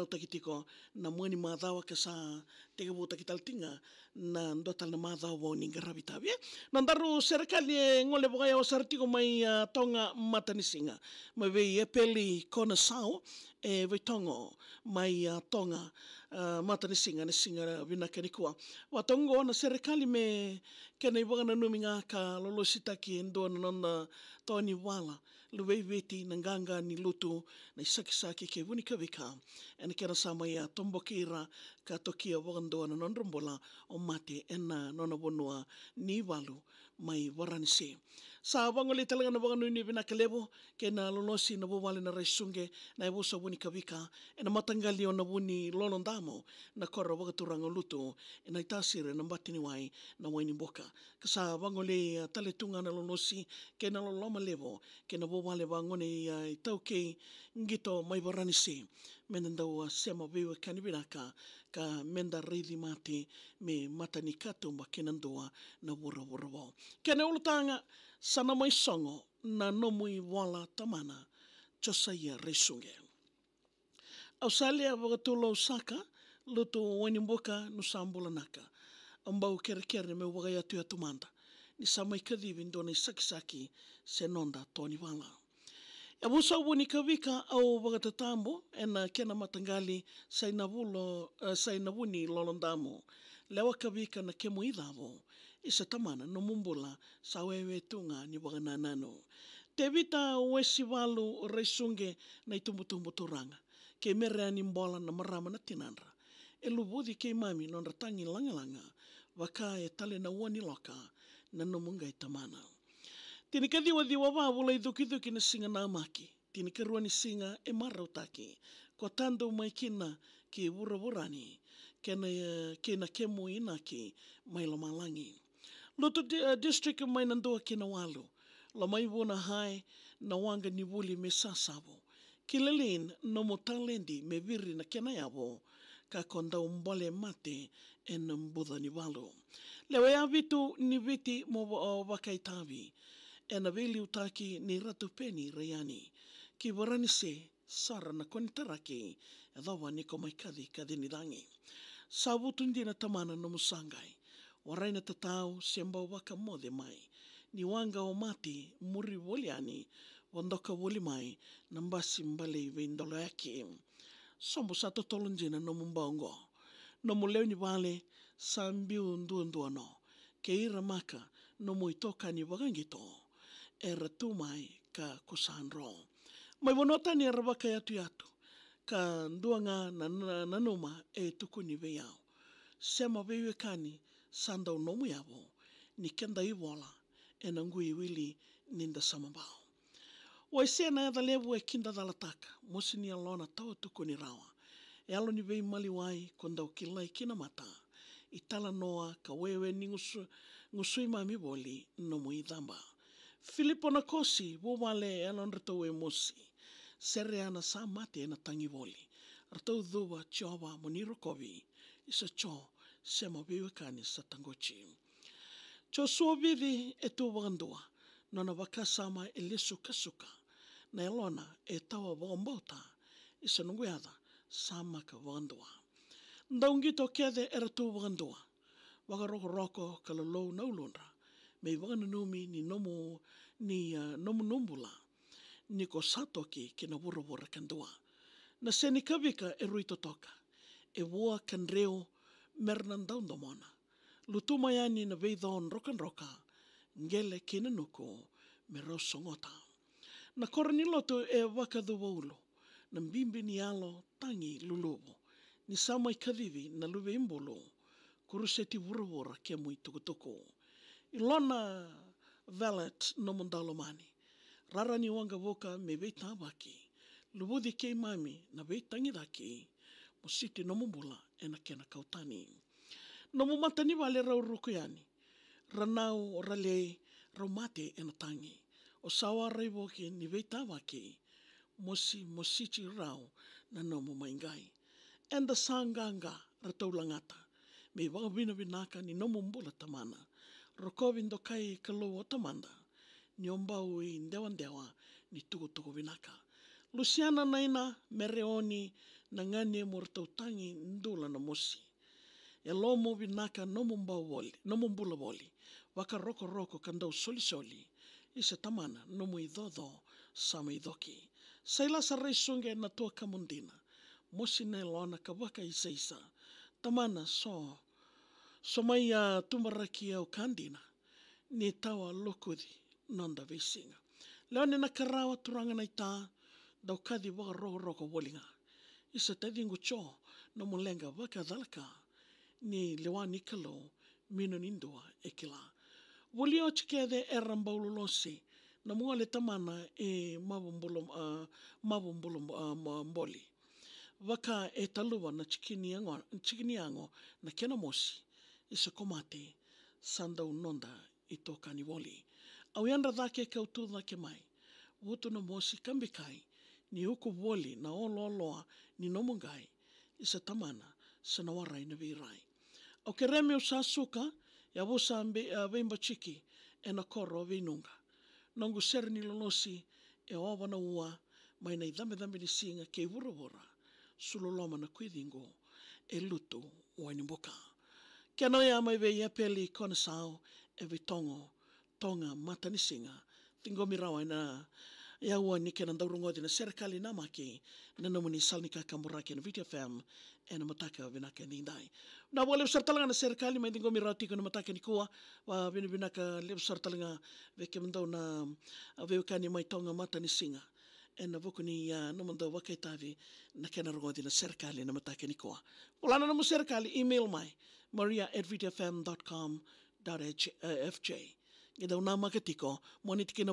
tau takitiko na mwani madhawa ka sa tega buta kitaltinga na ndotal na madhawa wa ninga rabitavi. Nandaru serikali ngole bogaya wasartiko mai tonga matanisinga. Mai vei epeli kona sao e veitongo mai tonga matanisinga na singa vinakanikuwa. Watongo na serikali me kena iwaga na numinga ka lolositaki ndo na nona toni wala luwei veti nanganga ni lutu na isaki ke vunika vika ena kera sama ia tombokira ka tokia wagandoa na nonrombola o mate ena nona bonua ni walu mai waranisi. Sa wangole talaga na waganu ni vinakalevo kena lolosi na wawale na raisunge na iwosa vunika vika ena matangali o na wuni lolondamo na kora wagaturanga lutu ena itasire na mbatini wai na waini boka. Kasa wangole taletunga na lolosi kena loloma levo kena wawale wangone itauke ngito mai waranisi menendau sema viwe kanibinaka ka menda reithi mate me matani katumba kenandua na wura wo. Kena ulutanga sana mai songo na nomui wala tamana chosaia reisunge. Ausalia wagatulo usaka lutu wanimboka nusambula naka. Ambau kere me wagayatu ya tumanda. Ni samai kadhivi ndona isaki se nonda toni wala. E wusa wunika vika au wagatatambo ena kena matangali sainavuni lolondamo. Lewa kavika na kemu idhavo isa tamana no mumbula sa wewe tunga ni wagananano. Te vita wesi walu reisunge na itumbutumbu turanga. Ke merea ni mbola na marama na tinandra. E lubudi ke mami non ratangi langa waka e tale na wani loka na nomunga itamana. Tini ka diwa wawula i duki na singa na amaki. Tini ka ruani singa e marautaki. Ko tando mai kina ki wura-wurani. Kena kemu inaki mai lo malangi. Lutu district mai nandua kina walu. La mai wuna hai na wanga ni wuli me sasavo. Kilelin no mo talendi me viri na kena yavo. Ka konda umbole mate en mbudha ni walu. Lewe avitu ni viti mo wakaitavi. Ena veli utaki ni ratu peni rayani. Ki waranise sara na konitaraki. E dhawa niko mai kadhi ni dangi. Sa wutundi na tamana no musangai. Waraina tatau semba waka mode mai. Ni wanga o mati muri woliani. Wandoka woli mai. Nambasi mbale veindolo yaki. Sombo sa totolonjina no mumbongo. No muleo ni wale sa mbiu nduano. Ke ira maka no muitoka ni wagangito. Era tumai ka kusandro. Mai wonota ni arabaka yatu. Ka nduanga na numa e tukuni veyao. Sema vewe kani sandau nomu yavo. Ni kenda iwola e nangui wili ninda samambao. Waisea na yada levu e kinda dalataka. Mosi ni alona tau tukuni rawa. E alo ni vei maliwai kondau kilai kina mata. Itala noa ka wewe ni ngusui mami boli nomu idhamba. Filipo na kosi wawale alon rato e mosi. Sere ana sa mate na tangi voli. Rato dhuwa chowa moniru kovi. Isa cho sema viwe kani sa tangochi. Cho suo vivi e tu wagandua. Nona wakasama e lisu kasuka. Na elona e tawa wagambota. Isa nunguiada sama ka wagandua. Ndaungito kede era tu wagandua. Wagaroko kalolo na ulundra. Me wagananumi ni nomu numbula. Niko satoki kina wura kandua. Na seni kavika e ruito toka. E wua kanreo mernandaundomona. Lutumayani na veidhon roka. Ngele kina nuko me rosongota. Na koraniloto e wakadhuwa ulo. Na mbimbi ni alo tangi lulubo. Ni samai kadhivi na luwe imbolo. Kuruseti wura kia mui tukutuko. Ilona valet no mundalomani. Rara ni wanga woka me veita waki. Lubudi kei mami na veitangi daki. Musiti no mumbula ena kena kautani. No mumatani wale rau rukuyani. Ranau rale raumate ena tangi. O sawa raiwoki ni veita waki. Mositi rau na no mumaingai. Enda sanganga rataulangata. Me wawina vinaka ni no mumbula tamana. Rokovindo kai kalo o tamanda. Ni ombau I ndewa ni tuku vinaka. Luciana naina mereoni na ngani mo tau tangi ndula na mosi. E lo mo binaka no mbula woli, waka roko kandau soli, isa tamana no mo idodho sama idoki. Saila sa reisunge na tua kamundina, mosi ne loana ka waka isa, tamana so mai tumaraki au kandina, ni tawa lokudi nonda visinga. Leo ni nakarawa turanga na ita, dau kadi waka roko wolinga. Isa tedingu cho no mulenga waka dalaka, ni lewani kalo mino nindua e kila. Woli o tikede e rambaulosi, na mua le tamana e mabumbolo mboli. Waka e taluwa na chikini ango na kena mosi, isa komate sandau nonda i tokani woli. Au yanda dhake kautu dhake mai, wutu na mosi kambikai, ni uku woli na oloa ni nomungai, isa tamana sana warai na virai. Au ke reme o sa suka, ya wosa vimba chiki e na koro vinunga. Nongu seri ni lolosi e owa na ua, mai na idame ni singa ke wura, suloloma na kuidingo e lutu wani mboka. Kia noi a mai vei apeli kona sao e vitongo, tonga mata ni singa, tingomi rawa na ia ua ni kena ndaurungodi na serikali na maki na namuni salnika kamuraki na VTFM e na mataka vinaka nindai. Na wale usar talanga na serikali mai tingomi rawa tiko na mataka ni kuwa wa vinaka le usar talanga veke mandau na veukani mai tonga mata ni singa e na vuku ni namandau wakaitavi na kena rungodi na serikali na mataka ni kuwa. Ulana namu serikali email mai maria@vtfm.com.fj. Gida unama katiko, monitiki na